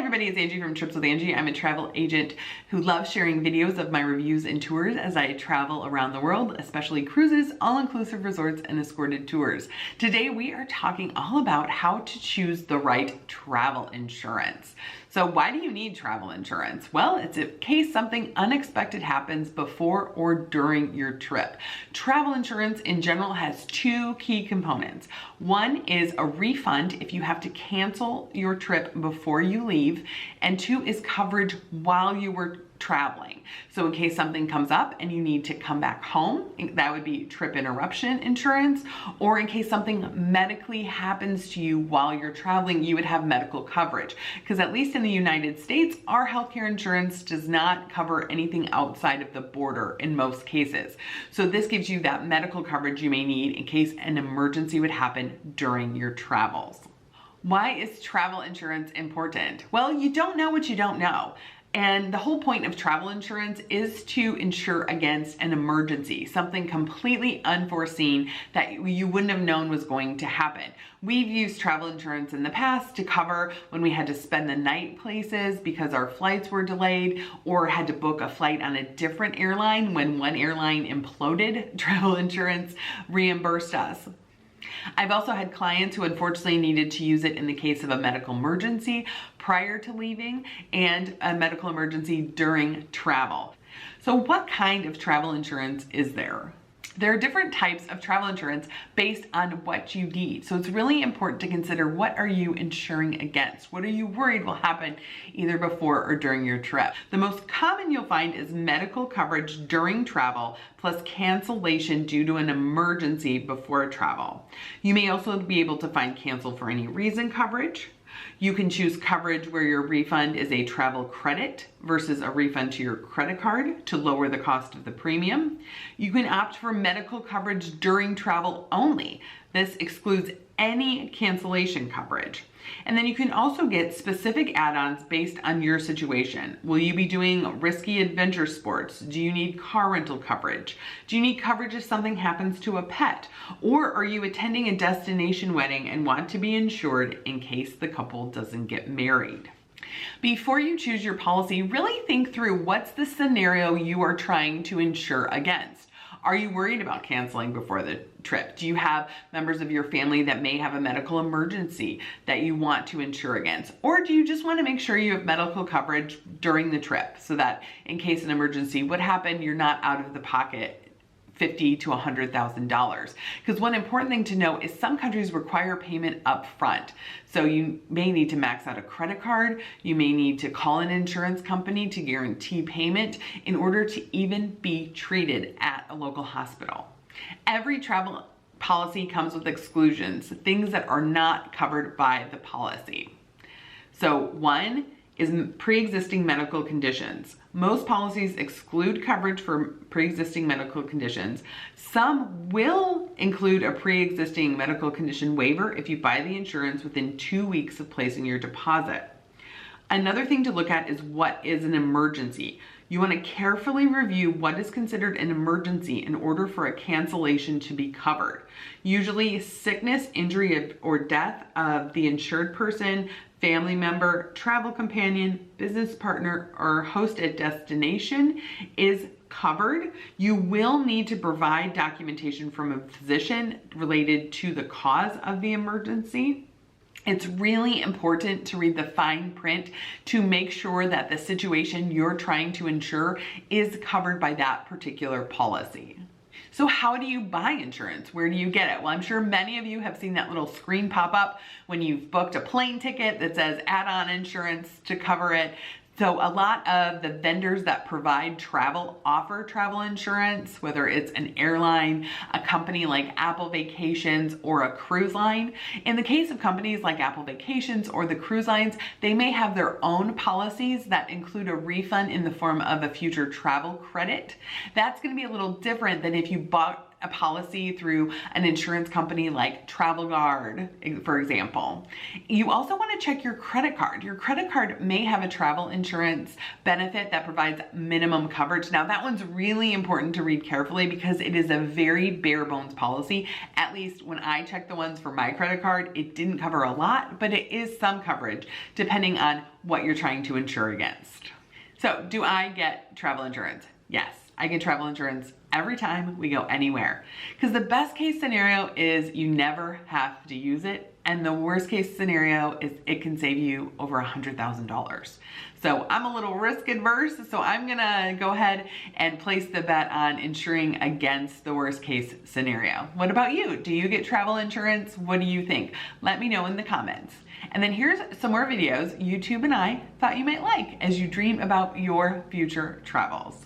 everybody, it's Angie from Trips with Angie. I'm a travel agent who loves sharing videos of my reviews and tours as I travel around the world, especially cruises, all-inclusive resorts, and escorted tours. Today we are talking all about how to choose the right travel insurance. So why do you need travel insurance? Well, it's in case something unexpected happens before or during your trip. Travel insurance in general has two key components. One is a refund if you have to cancel your trip before you leave, and two is coverage while you were traveling. So in case something comes up and you need to come back home, that would be trip interruption insurance, or in case something medically happens to you while you're traveling, you would have medical coverage. Because at least in the United States, our healthcare insurance does not cover anything outside of the border in most cases. So this gives you that medical coverage you may need in case an emergency would happen during your travels. Why is travel insurance important? Well, you don't know what you don't know. And the whole point of travel insurance is to insure against an emergency, something completely unforeseen that you wouldn't have known was going to happen. We've used travel insurance in the past to cover when we had to spend the night places because our flights were delayed, or had to book a flight on a different airline when one airline imploded. Travel insurance reimbursed us. I've also had clients who unfortunately needed to use it in the case of a medical emergency prior to leaving and a medical emergency during travel. So what kind of travel insurance is there? There are different types of travel insurance based on what you need. So it's really important to consider, what are you insuring against? What are you worried will happen either before or during your trip? The most common you'll find is medical coverage during travel plus cancellation due to an emergency before travel. You may also be able to find cancel for any reason coverage. You can choose coverage where your refund is a travel credit versus a refund to your credit card to lower the cost of the premium. You can opt for medical coverage during travel only. This excludes any cancellation coverage. And then you can also get specific add-ons based on your situation. Will you be doing risky adventure sports? Do you need car rental coverage? Do you need coverage if something happens to a pet? Or are you attending a destination wedding and want to be insured in case the couple doesn't get married? Before you choose your policy, really think through what's the scenario you are trying to insure against. Are you worried about canceling before the trip? Do you have members of your family that may have a medical emergency that you want to insure against? Or do you just want to make sure you have medical coverage during the trip so that in case an emergency would happen, you're not out of the pocket $50,000 to $100,000. Because one important thing to know is some countries require payment up front. So you may need to max out a credit card. You may need to call an insurance company to guarantee payment in order to even be treated at a local hospital. Every travel policy comes with exclusions, things that are not covered by the policy. So one is pre-existing medical conditions. Most policies exclude coverage for pre-existing medical conditions. Some will include a pre-existing medical condition waiver if you buy the insurance within 2 weeks of placing your deposit. Another thing to look at is what is an emergency. You want to carefully review what is considered an emergency in order for a cancellation to be covered. Usually sickness, injury, or death of the insured person, family member, travel companion, business partner, or host at destination is covered. You will need to provide documentation from a physician related to the cause of the emergency. It's really important to read the fine print to make sure that the situation you're trying to insure is covered by that particular policy. So how do you buy insurance? Where do you get it? Well, I'm sure many of you have seen that little screen pop up when you've booked a plane ticket that says add-on insurance to cover it. So a lot of the vendors that provide travel offer travel insurance, whether it's an airline, a company like Apple Vacations, or a cruise line. In the case of companies like Apple Vacations or the cruise lines, they may have their own policies that include a refund in the form of a future travel credit. That's going to be a little different than if you bought a policy through an insurance company like Travel Guard, for example. You also want to check your credit card. Your credit card may have a travel insurance benefit that provides minimum coverage. Now that one's really important to read carefully because it is a very bare bones policy. At least when I checked the ones for my credit card, it didn't cover a lot, but it is some coverage depending on what you're trying to insure against. So do I get travel insurance? Yes, I get travel insurance every time we go anywhere. Because the best case scenario is you never have to use it. And the worst case scenario is it can save you over $100,000. So I'm a little risk adverse, so I'm gonna go ahead and place the bet on insuring against the worst case scenario. What about you? Do you get travel insurance? What do you think? Let me know in the comments. And then here's some more videos YouTube and I thought you might like as you dream about your future travels.